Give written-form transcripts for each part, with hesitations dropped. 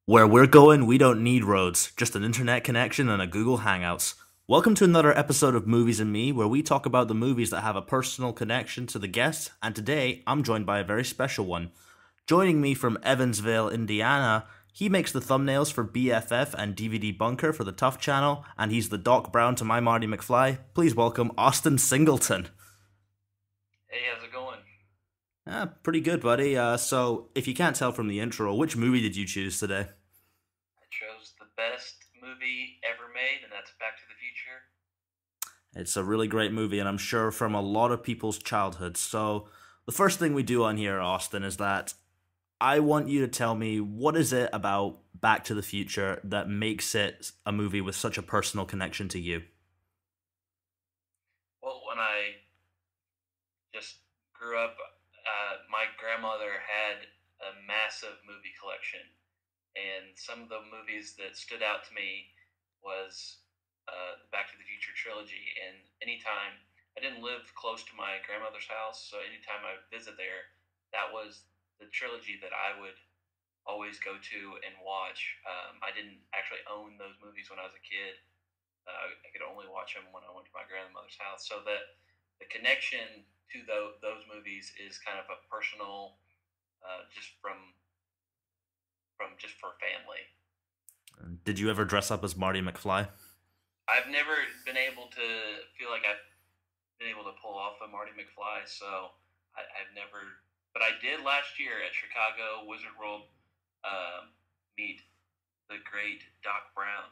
Where we're going, we don't need roads, just an internet connection and a Google Hangouts. Welcome to another episode of Movies and Me, where we talk about the movies that have a personal connection to the guest, and today I'm joined by a very special one. Joining me from Evansville, Indiana, he makes the thumbnails for BFF and DVD Bunker for the Tough Channel, and he's the Doc Brown to my Marty Mcfly. Please welcome Austin Singleton. Hey, how's it going? Pretty good, buddy. So, if you can't tell from the intro, which movie did you choose today? I chose the best movie ever made, and that's Back to the Future. It's a really great movie, and I'm sure from a lot of people's childhood. So, the first thing we do on here, Austin, is that I want you to tell me what is it about Back to the Future that makes it a movie with such a personal connection to you? Well, when I just grew up, my grandmother had a massive movie collection, and some of the movies that stood out to me was the Back to the Future trilogy. And anytime I didn't live close to my grandmother's house, so anytime I would visit there, that was the trilogy that I would always go to and watch. I didn't actually own those movies when I was a kid. I could only watch them when I went to my grandmother's house. So that the connection to those movies is kind of a personal, just just for family. Did you ever dress up as Marty McFly? I've never been able to feel like I've been able to pull off a Marty McFly, so I've never. But I did last year at Chicago Wizard World meet the great Doc Brown.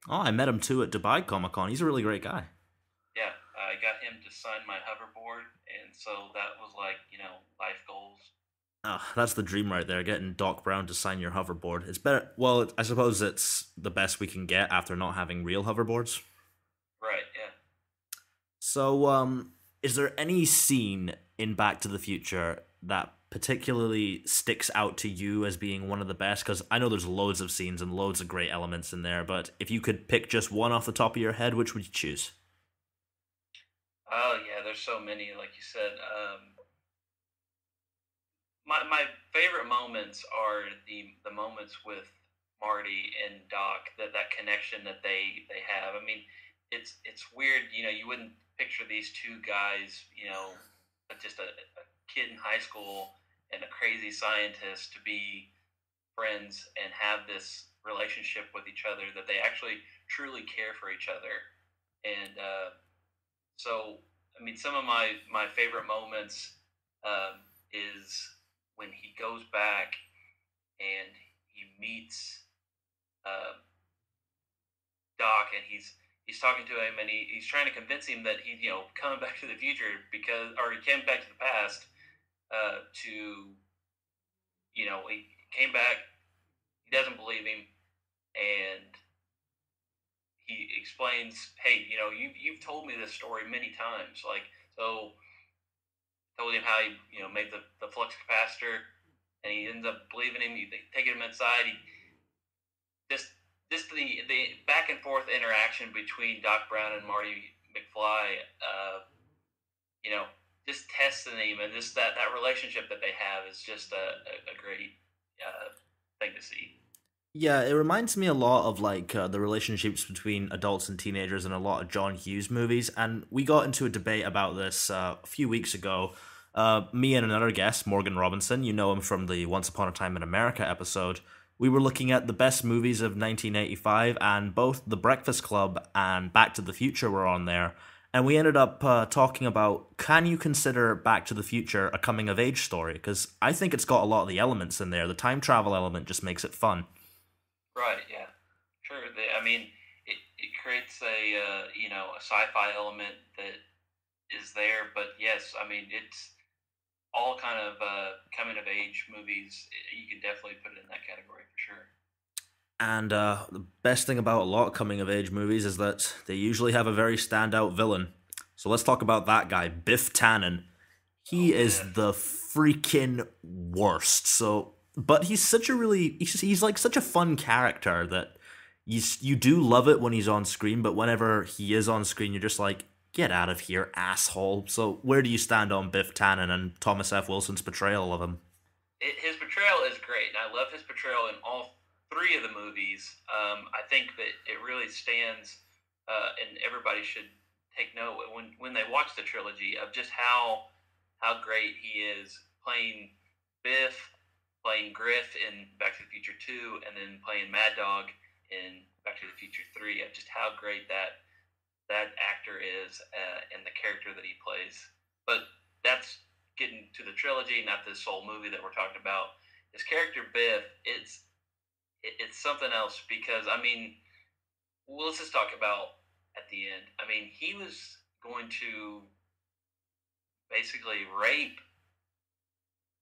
Oh, I met him too at Dubai Comic Con. He's a really great guy. Yeah, I got him to sign my hoverboard, and so that was like, life goals. Oh, that's the dream right there, getting Doc Brown to sign your hoverboard. It's better. Well, I suppose it's the best we can get after not having real hoverboards. Right, yeah. So, is there any scene in Back to the Future that particularly sticks out to you as being one of the best? Because I know there's loads of scenes and loads of great elements in there, but if you could pick just one off the top of your head, which would you choose? Oh, yeah, there's so many, like you said. My favorite moments are the moments with Marty and Doc, that connection that they have. I mean, it's weird, you wouldn't picture these two guys, just a kid in high school and a crazy scientist to be friends and have this relationship with each other, that they actually truly care for each other. And so, I mean, some of my favorite moments is when he goes back and he meets Doc, and he's talking to him, and he's trying to convince him that he's coming back to the future or he came back to the past he came back. He doesn't believe him, and he explains, hey, you've told me this story many times, so told him how he made the flux capacitor, and he ends up believing him. They take him inside. Just the back and forth interaction between Doc Brown and Marty McFly, just testing him, and just that relationship that they have is just a great thing to see. Yeah, it reminds me a lot of the relationships between adults and teenagers in a lot of John Hughes movies, and we got into a debate about this a few weeks ago. Me and another guest, Morgan Robinson, you know him from the Once Upon a Time in America episode, we were looking at the best movies of 1985, and both The Breakfast Club and Back to the Future were on there, and we ended up talking about, can you consider Back to the Future a coming-of-age story? Because I think it's got a lot of the elements in there. The time travel element just makes it fun. Right, yeah. Sure. It creates a sci-fi element that is there, but yes, I mean, it's all kind of coming of age movies. You can definitely put it in that category for sure. And the best thing about a lot of coming of age movies is that they usually have a very standout villain. So let's talk about that guy, Biff Tannen. He is the freaking worst. But he's such he's like such a fun character that you do love it when he's on screen, but whenever he is on screen, you're just like, get out of here, asshole. So where do you stand on Biff Tannen and Thomas F. Wilson's portrayal of him? His portrayal is great, and I love his portrayal in all three of the movies, I think that it really stands, and everybody should take note when they watch the trilogy of just how great he is playing Biff, playing Griff in Back to the Future 2, and then playing Mad Dog in Back to the Future 3. Of just how great that actor is, and the character that he plays. But that's getting to the trilogy, not this whole movie that we're talking about. His character Biff, it's something else because I mean, well, let's just talk about at the end. I mean, he was going to basically rape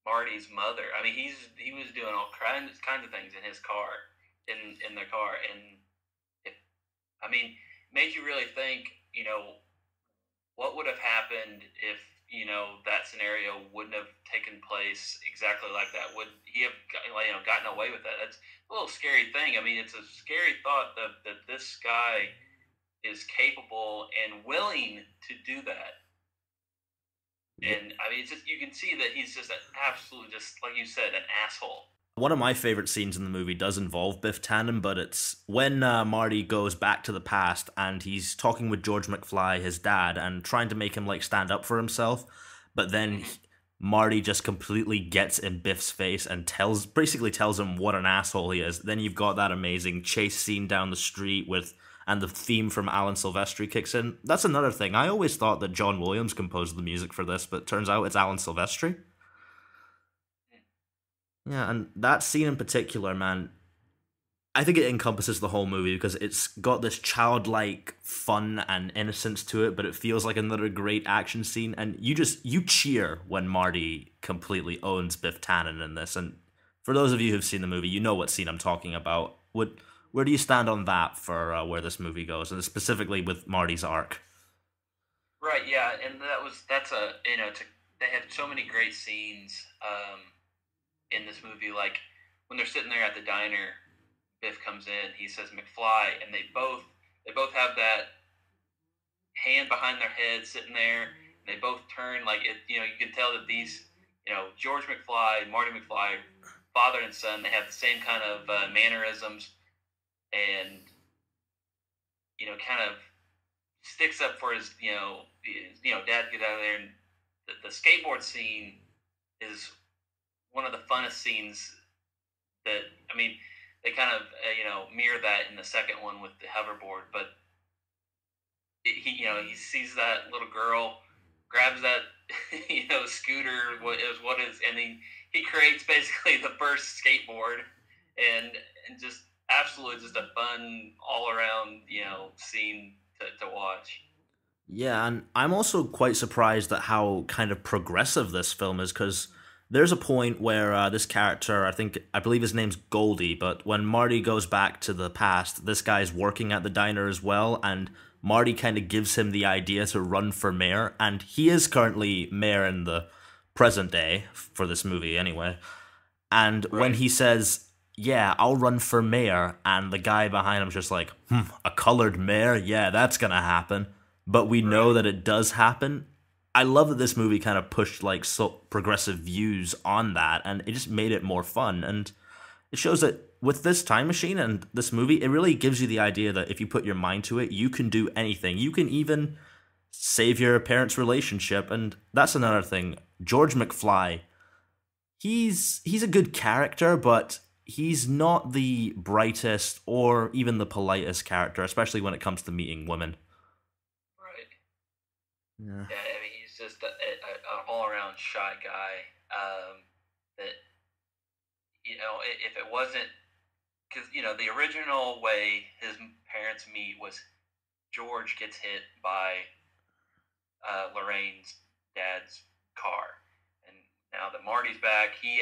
Marty's mother. I mean, he was doing all kinds of things in his car, in their car, and it, I mean, made you really think. What would have happened if that scenario wouldn't have taken place exactly like that? Would he have gotten away with that? That's a little scary thing. I mean, it's a scary thought that this guy is capable and willing to do that. And I mean, it's just you can see that he's just absolutely, just like you said, an asshole. One of my favorite scenes in the movie does involve Biff Tannen, but it's when Marty goes back to the past and he's talking with George Mcfly, his dad, and trying to make him like stand up for himself. But then Marty just completely gets in Biff's face and basically tells him what an asshole he is. Then you've got that amazing chase scene down the street and the theme from Alan Silvestri kicks in. That's another thing. I always thought that John Williams composed the music for this, but it turns out it's Alan Silvestri. Yeah, and that scene in particular, man, I think it encompasses the whole movie because it's got this childlike fun and innocence to it, but it feels like another great action scene, and you cheer when Marty completely owns Biff Tannen in this. And for those of you who've seen the movie, you know what scene I'm talking about. Where do you stand on that for where this movie goes, and specifically with Marty's arc? Right. Yeah, and they have so many great scenes. In this movie, like when they're sitting there at the diner, Biff comes in, he says McFly, and they both have that hand behind their head sitting there, and they both turn like it. You can tell that these, George McFly, Marty McFly, father and son, they have the same kind of mannerisms, and kind of sticks up for his, dad, get out of there. And the skateboard scene is one of the funnest scenes that, I mean, they kind of, mirror that in the second one with the hoverboard, but he sees that little girl, grabs that, scooter, and he creates basically the first skateboard, and just absolutely just a fun all around, scene to watch. Yeah, and I'm also quite surprised at how kind of progressive this film is, because there's a point where this character, I believe his name's Goldie, but when Marty goes back to the past, this guy's working at the diner as well, and Marty kind of gives him the idea to run for mayor, and he is currently mayor in the present day, for this movie anyway. And when he says, yeah, I'll run for mayor, and the guy behind him's just like, a colored mayor? Yeah, that's gonna happen. But we know that it does happen. I love that this movie kind of pushed like so progressive views on that, and it just made it more fun. And it shows that with this time machine and this movie, it really gives you the idea that if you put your mind to it, you can do anything. You can even save your parents' relationship. And that's another thing. George McFly, he's a good character, but he's not the brightest or even the politest character, especially when it comes to meeting women. Right. Yeah. Yeah, I mean, he's just an all-around shy guy. That if it wasn't because the original way his parents meet was George gets hit by Lorraine's dad's car, and now that Marty's back, he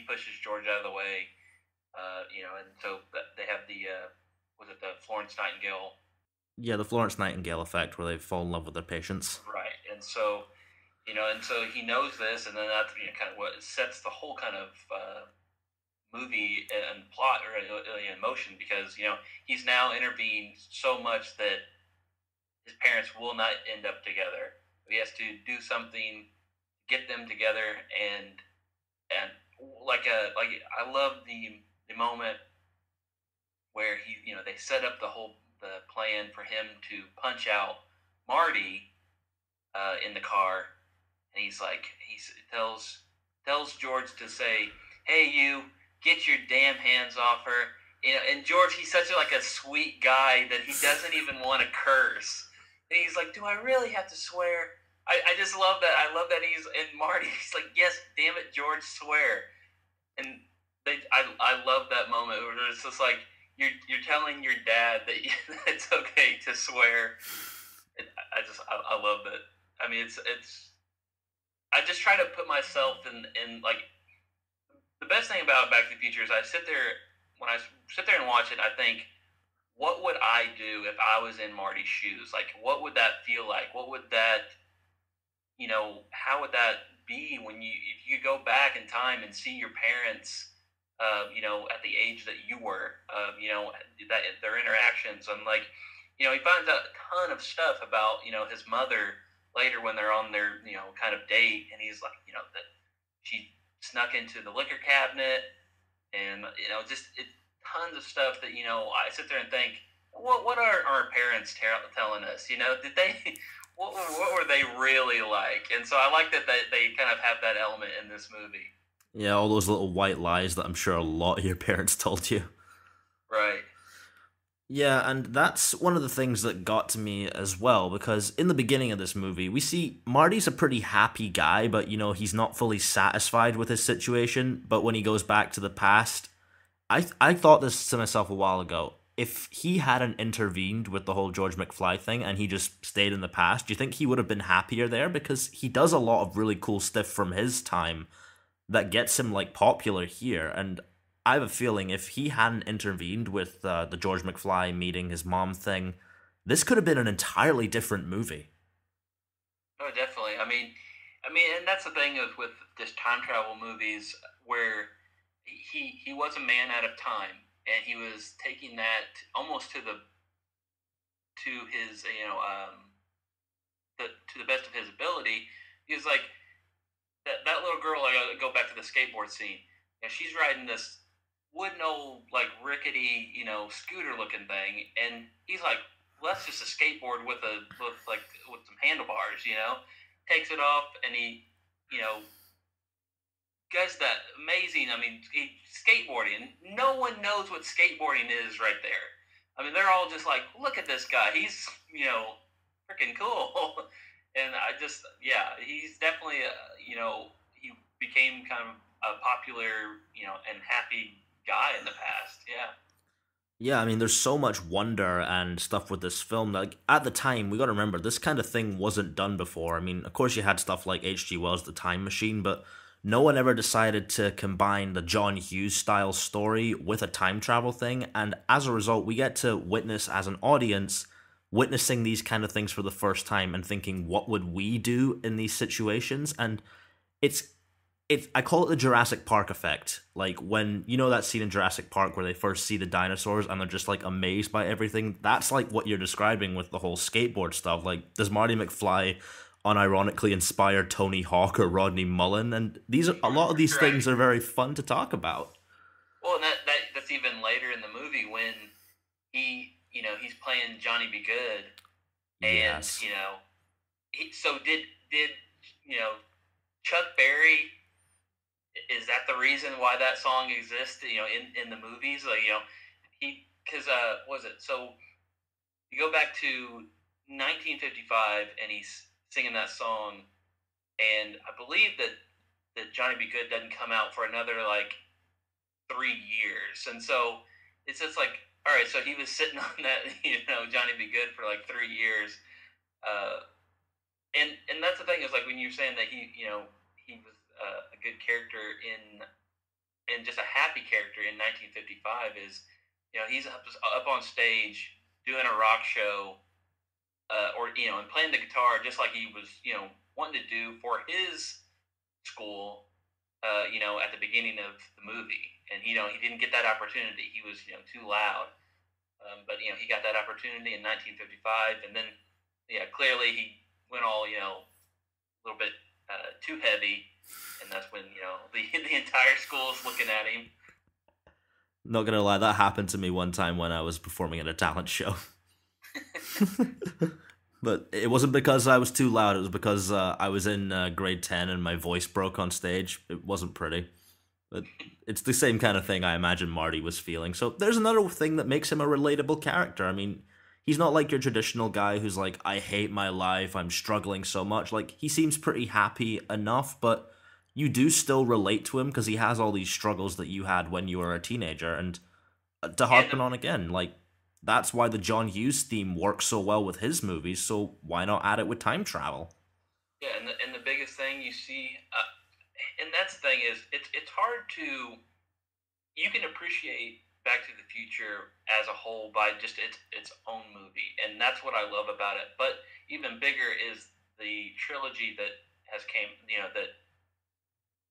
pushes George out of the way, and so they have the was it the Florence Nightingale? Yeah, the Florence Nightingale effect, where they fall in love with their patients. Right, and so he knows this, and then that's kind of what sets the whole kind of movie and plot really in motion, because he's now intervened so much that his parents will not end up together. He has to do something to get them together, and I love the moment where they set up the plan for him to punch out Marty in the car, and tells George to say, "Hey, you, get your damn hands off her." And George, he's such a sweet guy that he doesn't even want to curse. And he's like, "Do I really have to swear?" I just love that. I love that and Marty, he's like, "Yes, damn it, George, swear." And I love that moment where it's just like you're telling your dad that it's okay to swear. I love that. I mean, it's I just try to put myself in like the best thing about Back to the Future is when I sit there and watch it, I think, what would I do if I was in Marty's shoes? Like, what would that feel like? What would that, how would that be if you go back in time and see your parents, at the age that you were, that their interactions, and like, he finds out a ton of stuff about, his mother later when they're on their, kind of date, and he's like, that she snuck into the liquor cabinet, and just tons of stuff that I sit there and think, what are our parents telling us? Did they what were they really like? And so I like that they kind of have that element in this movie. Yeah, all those little white lies that I'm sure a lot of your parents told you. Right. Yeah, and that's one of the things that got to me as well, because in the beginning of this movie, we see Marty's a pretty happy guy, but he's not fully satisfied with his situation. But when he goes back to the past, I thought this to myself a while ago. If he hadn't intervened with the whole George Mcfly thing and he just stayed in the past, do you think he would have been happier there? Because he does a lot of really cool stuff from his time that gets him like popular here. And I have a feeling if he hadn't intervened with the George McFly meeting his mom thing, this could have been an entirely different movie. Oh, definitely. And that's the thing with just time travel movies where he was a man out of time, and he was taking that almost to his to the best of his ability. He was like that little girl. I go back to the skateboard scene, and she's riding this wooden old rickety scooter looking thing, and he's like, well, that's just a skateboard with some handlebars. Takes it off, and he does that amazing. Skateboarding. No one knows what skateboarding is right there. They're all just like, look at this guy. He's freaking cool. And he's definitely he became kind of a popular and happy guy in the past. Yeah. Yeah, there's so much wonder and stuff with this film. Like, at the time, we gotta remember, this kind of thing wasn't done before. Of course you had stuff like H.G. Wells' The Time Machine, but no one ever decided to combine the John Hughes style story with a time travel thing, and as a result, we get to witness, as an audience, witnessing these kind of things for the first time and thinking, what would we do in these situations? And it's I call it the Jurassic Park effect. Like, when that scene in Jurassic Park where they first see the dinosaurs and they're just like amazed by everything. That's like what you're describing with the whole skateboard stuff. Like, does Marty McFly unironically inspire Tony Hawk or Rodney Mullen? And a lot of these right. things are very fun to talk about. Well, and that's even later in the movie when he's playing Johnny Be Good, and Yes. So did Chuck Berry? Is that the reason why that song exists? In the movies, was it? So you go back to 1955, and he's singing that song, and I believe that Johnny Be Good doesn't come out for another 3 years, and so it's just like, all right, so he was sitting on that Johnny Be Good for 3 years, and that's the thing is when you're saying that he was a good character and just a happy character in 1955 is he's up on stage doing a rock show. And playing the guitar just like he was, wanting to do for his school, at the beginning of the movie. And, he didn't get that opportunity. He was, too loud. But, he got that opportunity in 1955. And then, clearly he went all, a little bit too heavy. And that's when, the entire school is looking at him. Not gonna lie, that happened to me one time when I was performing at a talent show. But it wasn't because I was too loud. It was because I was in grade 10 and my voice broke on stage. It wasn't pretty. But it's the same kind of thing I imagine Marty was feeling. So there's another thing that makes him a relatable character. I mean, he's not like your traditional guy who's like, I hate my life, I'm struggling so much. Like, he seems pretty happy enough, but you do still relate to him because he has all these struggles that you had when you were a teenager. And to And harpen on again, like, that's why the John Hughes theme works so well with his movies, so why not add it with time travel? yeah, and the biggest thing you see, and that's the thing is, it's hard to you can appreciate Back to the Future as a whole by just its own movie, and that's what I love about it. But even bigger is the trilogy that has came,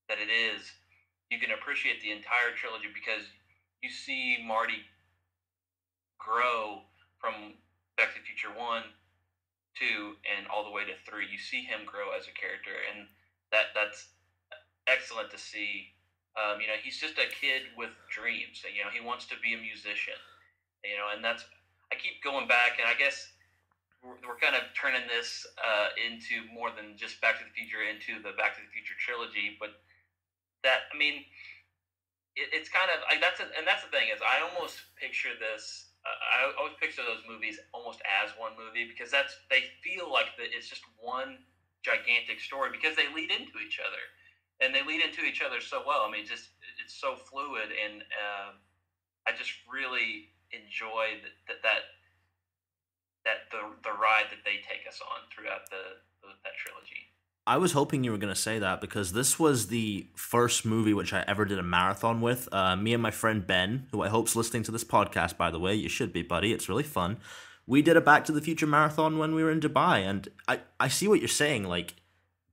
that it is. You can appreciate the entire trilogy because you see Marty grow from Back to the Future 1, 2, and all the way to 3. You see him grow as a character, and that's excellent to see. He's just a kid with dreams. He wants to be a musician. And that's I keep going back, and I guess we're kind of turning this into more than just Back to the Future into the Back to the Future trilogy. But that I mean, it's kind of like and that's the thing is I almost picture this. I always picture those movies almost as one movie because they feel like it's just one gigantic story because they lead into each other and they lead into each other so well. I mean, just it's so fluid, and I just really enjoy the ride that they take us on throughout that trilogy. I was hoping you were going to say that because this was the first movie which I ever did a marathon with. Me and my friend Ben, who I hope's listening to this podcast, by the way. You should be, buddy. It's really fun. We did a Back to the Future marathon when we were in Dubai, and I see what you're saying. Like,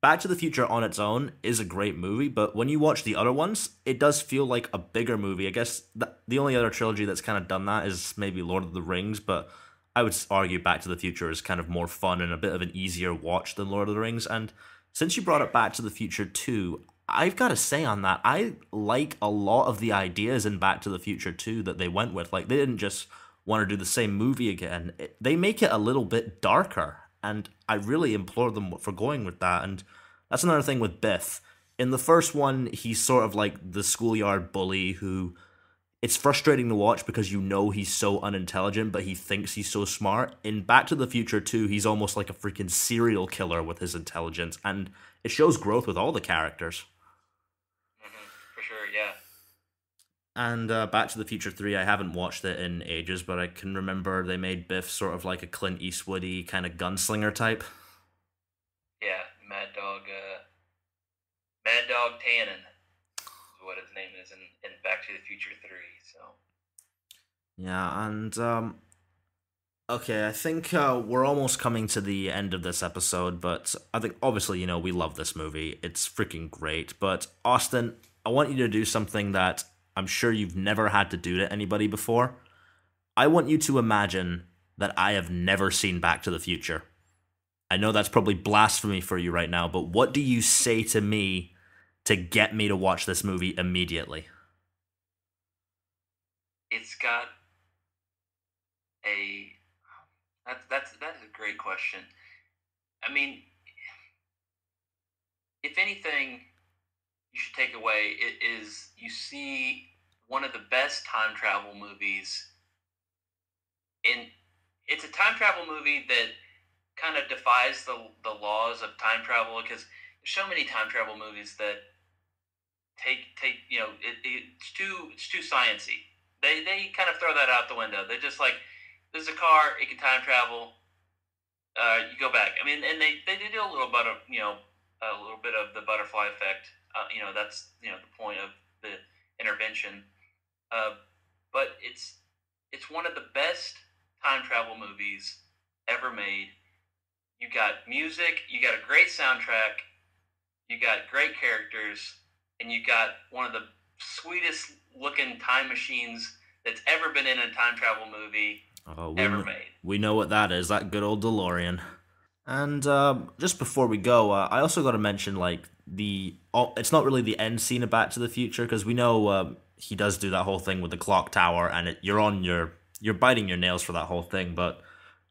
Back to the Future on its own is a great movie, but when you watch the other ones, it does feel like a bigger movie. I guess the only other trilogy that's kind of done that is maybe Lord of the Rings, but I would argue Back to the Future is kind of more fun and a bit of an easier watch than Lord of the Rings. And since you brought up Back to the Future 2, I've got to say on that, I like a lot of the ideas in Back to the Future 2 that they went with. Like, they didn't just want to do the same movie again. They make it a little bit darker, and I really implore them for going with that. And that's another thing with Biff. In the first one, he's sort of like the schoolyard bully who it's frustrating to watch because you know he's so unintelligent, but he thinks he's so smart. In Back to the Future 2, he's almost like a freaking serial killer with his intelligence, and it shows growth with all the characters. For sure, yeah. And Back to the Future 3, I haven't watched it in ages, but I can remember they made Biff sort of like a Clint Eastwoody kind of gunslinger type. Yeah, Mad Dog Tannen is what his name is in Back to the Future 3. So Yeah, and okay, I think we're almost coming to the end of this episode, but I think obviously, we love this movie. It's freaking great. But Austin, I want you to do something that I'm sure you've never had to do to anybody before. I want you to imagine that I have never seen Back to the Future. I know that's probably blasphemy for you right now, but what do you say to me to get me to watch this movie immediately? it's got a that's a great question. I mean, if anything, you should take away it is you see one of the best time travel movies. In it's a time travel movie that kind of defies the laws of time travel because there's so many time travel movies that take it's too sciencey. They kind of throw that out the window. They're just like, there's a car, it can time travel. You go back. I mean, and they do a little bit of a little bit of the butterfly effect. That's the point of the intervention. But it's one of the best time travel movies ever made. You got music, you got a great soundtrack, you got great characters, and you got one of the sweetest looking time machines that's ever been in a time travel movie ever made. We know what that is, that good old DeLorean. And just before we go, I also got to mention, like, it's not really the end scene of Back to the Future, because we know he does do that whole thing with the clock tower, and you're biting your nails for that whole thing. But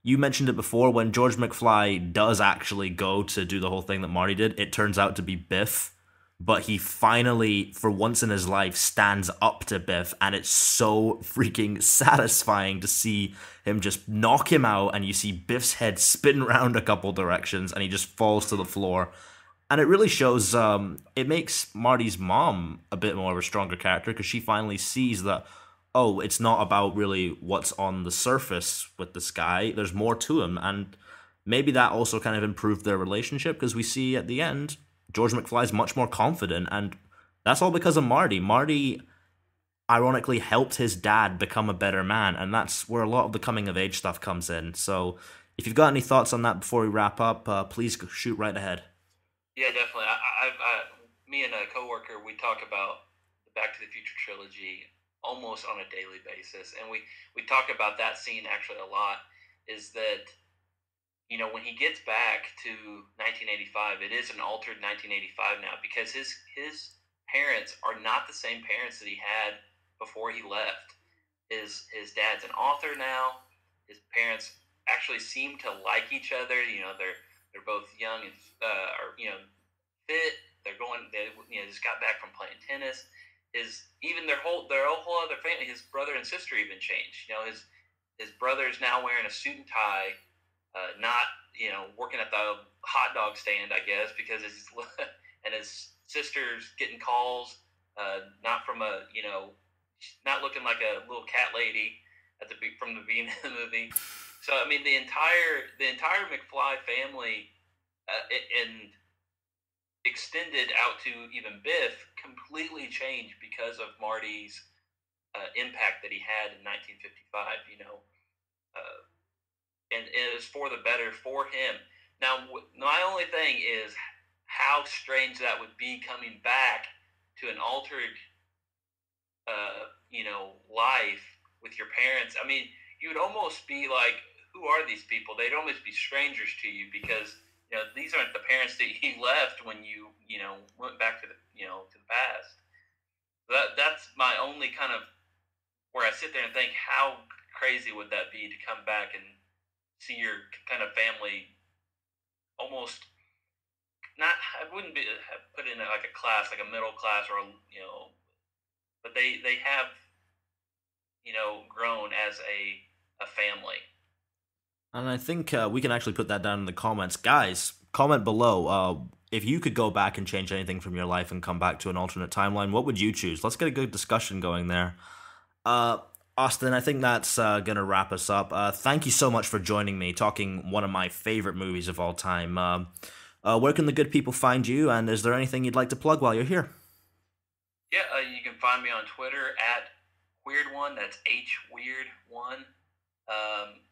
you mentioned it before, when George McFly does actually go to do the whole thing that Marty did, it turns out to be Biff. But he finally, for once in his life, stands up to Biff, and it's so freaking satisfying to see him just knock him out, and you see Biff's head spin around a couple directions, and he just falls to the floor. And it really shows, it makes Marty's mom a bit more of a stronger character, because she finally sees that, oh, it's not about really what's on the surface with this guy. There's more to him, and maybe that also kind of improved their relationship, because we see at the end, George McFly's much more confident, and that's all because of Marty. Marty, ironically, helped his dad become a better man, and that's where a lot of the coming-of-age stuff comes in. So if you've got any thoughts on that before we wrap up, please shoot right ahead. Yeah, definitely. Me and a coworker, we talk about the Back to the Future trilogy almost on a daily basis, and we talk about that scene actually a lot, is that, you know, when he gets back to 1985, it is an altered 1985 now, because his parents are not the same parents that he had before he left. His dad's an author now. His parents actually seem to like each other. You know, they're both young and are, you know, fit. They just got back from playing tennis. Even their whole other family, his brother and sister even changed. You know, his brother's now wearing a suit and tie. Not, you know, working at the hot dog stand, I guess, because and his sister's getting calls, not from a, you know, not looking like a little cat lady from the beginning of the movie. So I mean, the entire McFly family, and extended out to even Biff, completely changed because of Marty's impact that he had in 1955. You know. And it is for the better for him. Now, my only thing is how strange that would be coming back to an altered, you know, life with your parents. I mean, you would almost be like, who are these people? They'd almost be strangers to you, because, you know, these aren't the parents that you left when you know, went back to the past. That's my only kind of, where I sit there and think, how crazy would that be to come back and see your kind of family almost not, I wouldn't be put in like a class, like a middle class, or, you know, but they have, you know, grown as a family. And I think we can actually put that down in the comments. Guys, comment below. If you could go back and change anything from your life and come back to an alternate timeline, what would you choose? Let's get a good discussion going there. Austin, I think that's going to wrap us up. Thank you so much for joining me, talking one of my favorite movies of all time. Where can the good people find you, and is there anything you'd like to plug while you're here? Yeah, you can find me on Twitter at Weird1, that's HWeird1.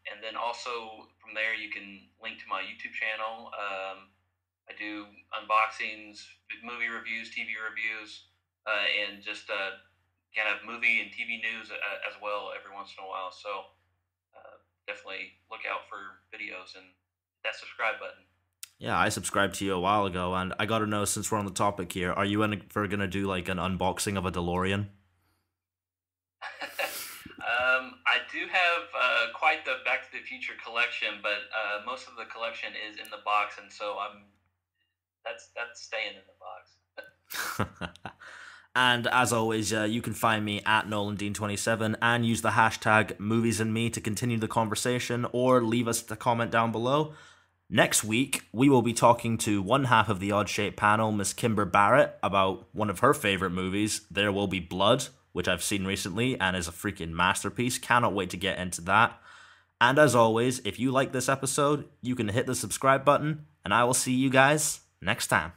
And then also from there you can link to my YouTube channel. I do unboxings, movie reviews, TV reviews, and just kind of movie and TV news as well every once in a while. So definitely look out for videos and that subscribe button. Yeah, I subscribed to you a while ago, and I got to know, since we're on the topic here, are you ever going to do like an unboxing of a DeLorean? I do have quite the Back to the Future collection, but most of the collection is in the box, and so that's staying in the box. And as always, you can find me at Nolan Dean 27 and use the hashtag #MoviesAndMe to continue the conversation, or leave us a comment down below. Next week, we will be talking to one half of the Odd Shape panel, Miss Kimber Barrett, about one of her favorite movies, There Will Be Blood, which I've seen recently and is a freaking masterpiece. Cannot wait to get into that. And as always, if you like this episode, you can hit the subscribe button, and I will see you guys next time.